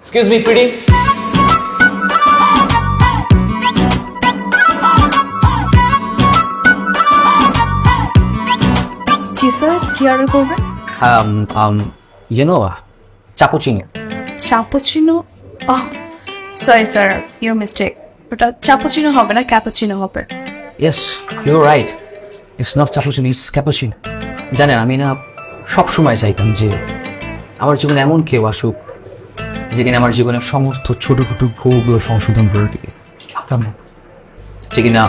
Excuse me Preeti. জি sir, কি order করবেন? চাপুচিনো। চাপোচিনো? Sorry sir, your mistake. ওটা চাপোচিনো হবে না, ক্যাপুচিনো হবে। Yes, you right, it's not চাপুচিনো, ইটস ক্যাপুচিনো। জানেন, আমি না সবসময় চাইতাম যে আমার জীবনে এমন কেউ আসুক যে কিনা আমার জীবনের সমস্ত ছোটোখাটো ভুলগুলো সংশোধন করে দিবে। ভাবতাম না যে কিনা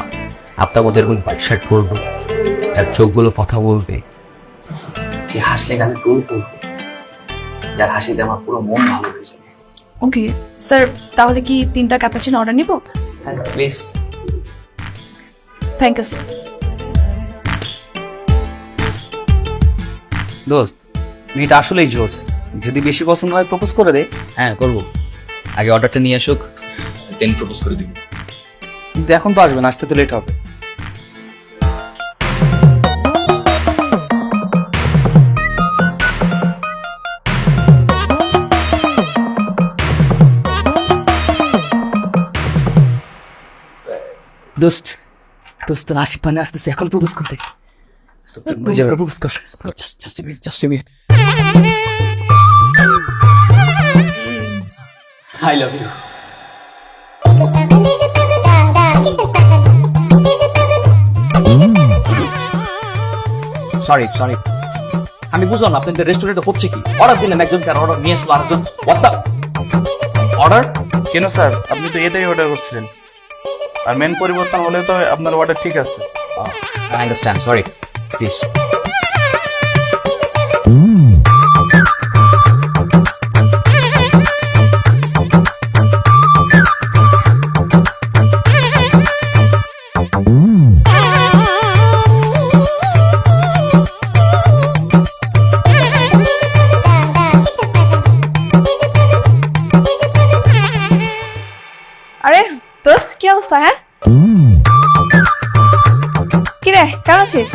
আপনার মধ্যে এরকম হোয়াইট শার্ট পরবো, তার চোখগুলো কথা বলবে, যে হাসলে গালে টোল পড়বে, যার হাসিতে আমার পুরো মন ভালো হয়ে যাবে। ওকে স্যার, তাহলে কি 3টা ক্যাপুচিনো অর্ডার নিব? হ্যাঁ প্লিজ। Thank you sir. দোস্ত, মেয়েটা আসলেই জোস। যদি বেশি পছন্দ হয় প্রপোজ করে দে। হ্যাঁ করবো, আগে অর্ডারটা নিয়ে আসুক, দেন প্রপোজ করে দিব। কিন্তু এখন তো আসবে না, আসতে তো লেট হবে। দোস্ত, দোস্ত আশিক পানে আসতেছে, এখন প্রপোজ করতে। প্রপোজ কর। Just a minute. I love you. Sorry sorry, আমি বুঝলাম না আপনাদের রেস্টুরেন্টে হচ্ছে কি। অর্ডার দিলেন একজনকে আর অর্ডার নিয়ে আসলো আরেকজন। What the order? কেন স্যার, আপনি তো এটাই অর্ডার করছিলেন, আর মেন পরিবর্তন হলে তো আপনার অর্ডার ঠিক আছে। I understand. Sorry. Please. আরে দোস্ত, কি অবস্থা? হ্যাঁ, কি রে, কেমন আছিস?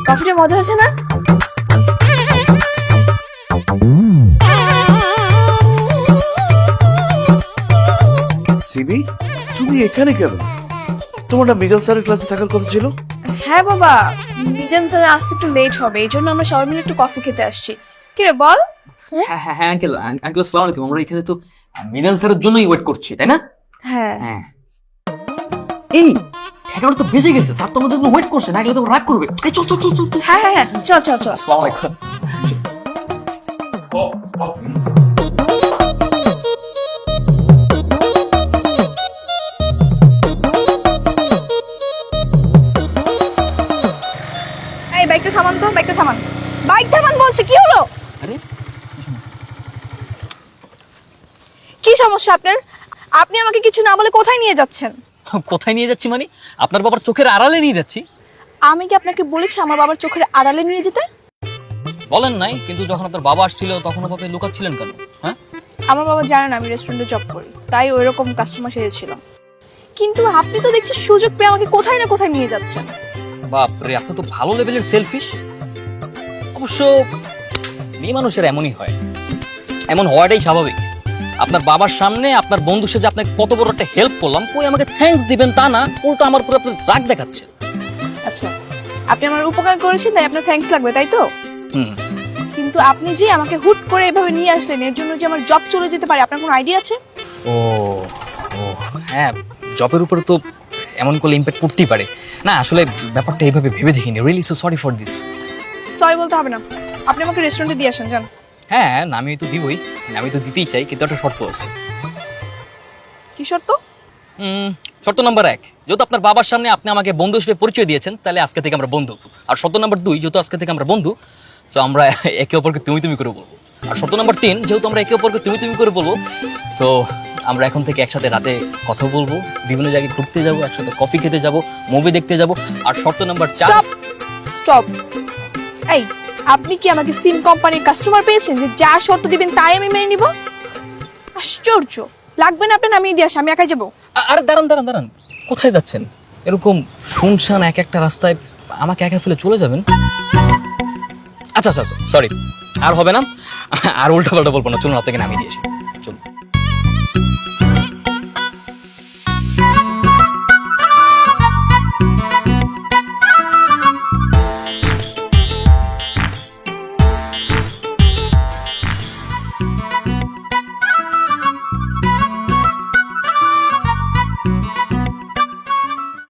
কফিটা মজা হয়েছে না? সিবি, তুমি এখানে কেন? তোমার না মিজান স্যারের ক্লাসে থাকার কথা ছিল। হ্যাঁ বাবা, মিজান স্যার আসতে একটু লেট হবে, এই জন্য আমরা সবাই মিলে একটু কফি খেতে আসছি। কি রে বল? হ্যাঁ হ্যাঁ হ্যাঁ আঙ্কেল, আঙ্কেল আসসালামু আলাইকুম। আমরা এখানে তো মিজান স্যারের জন্যই ওয়েট করছি, তাই না? হ্যাঁ। হ্যাঁ। এই 11 তো বেজে গেছে, স্যার তো আমাদের জন্য ওয়েট করছে, না গেলে তো রাগ করবে। এই চল চল চল চল। হ্যাঁ হ্যাঁ হ্যাঁ, চল চল চল। আসসালামু আলাইকুম। এই বাইকটা থামান তো, বাইকটা থামান, বাইক থামান বলছে। কি হলো? আরে কি সমস্যা আপনার? আপনি আমাকে কিছু না বলে কোথায় নিয়ে যাচ্ছেন? কোথায় নিয়ে যাচ্ছি মানে? আপনার বাবার চোখের আড়ালে নিয়ে যাচ্ছি। আমি কি আপনাকে বলেছি আমার বাবার চোখের আড়ালে নিয়ে যেতে? বলেন নাই, কিন্তু যখন আপনার বাবা আসছিল তখন আপনি লুকাচ্ছিলেন কেন? হ্যাঁ, আমার বাবা জানেন আমি রেস্টুরেন্টে জব করি, তাই ওইরকম কাস্টমার সেজেছিলাম। কিন্তু আপনি তো দেখছি সুযোগ পেয়ে আমাকে কোথায় না কোথায় নিয়ে যাচ্ছেন। বাপ রে, আপনি তো ভালো লেভেলের সেলফিশ। অবশ্য মেয়ে মানুষের এমনই হয়, এমন হওয়াটাই স্বাভাবিক। আপনার বাবার সামনে আপনার বন্ধু সাথে আপনাকে কত বড় একটা হেল্প করলাম, কই আমাকে থ্যাঙ্কস দিবেন তা না, উল্টো আমার পুরো আপনার রাগ দেখাচ্ছে। আচ্ছা, আপনি আমার উপকার করেছেন তাই আপনার থ্যাঙ্কস লাগবে, তাই তো? হুম। কিন্তু আপনি যে আমাকে হুট করে এভাবে নিয়ে আসলেন, এর জন্য যে আমার জব চলে যেতে পারে, আপনার কোনো আইডিয়া আছে? ও ও হ্যাঁ, জবের উপরে তো এমন করলে ইম্প্যাক্ট পড়তেই পারে। না আসলে ব্যাপারটা এইভাবে ভেবে দেখিনি। Really so sorry for this. Sorry বলতে হবে না, আপনি আমাকে রেস্টুরেন্টে দিয়ে আসেন, যান। হ্যাঁ, না আমি তো দিবই, আমি তো দিতেই চাই, কিন্তু একটা শর্ত আছে। কি শর্ত? শর্ত নাম্বার 1, যেহেতু আপনার বাবার সামনে আপনি আমাকে বন্ধু হিসেবে পরিচয় দিয়েছেন, তাহলে আজকে থেকে আমরা বন্ধু। আর শর্ত নাম্বার 2, যেহেতু আজকে থেকে আমরা বন্ধু, সো আমরা একে অপরকে তুমি তুমি করে বলবো। আর শর্ত নাম্বার 3, যেহেতু আমরা একে অপরকে তুমি তুমি করে বলবো, সো আমরা এখন থেকে একসাথে রাতে কথা বলবো, বিভিন্ন জায়গায় ঘুরতে যাবো, একসাথে কফি খেতে যাবো, মুভি দেখতে যাবো। আর শর্ত নাম্বার 4। Stop stop. এই, আপনি কি আমাকে সিম কোম্পানির কাস্টমার পেয়েছেন যে যা শর্ত দিবেন তাই আমি মেনে নিব? আশ্চর্য, লাগবে না আপনার, নামিয়ে দিয়ে আসি, আমি একাই যাবো। আরে দাঁড়ান দাঁড়ান দাঁড়ান, কোথায় যাচ্ছেন? এরকম শুনশান এক একটা রাস্তায় আমাকে একা ফেলে চলে যাবেন? আচ্ছা আচ্ছা সরি, আর হবে না, আর উল্টা পাল্টা বলবো না, চলুন আপনাকে নামিয়ে দিয়েছি।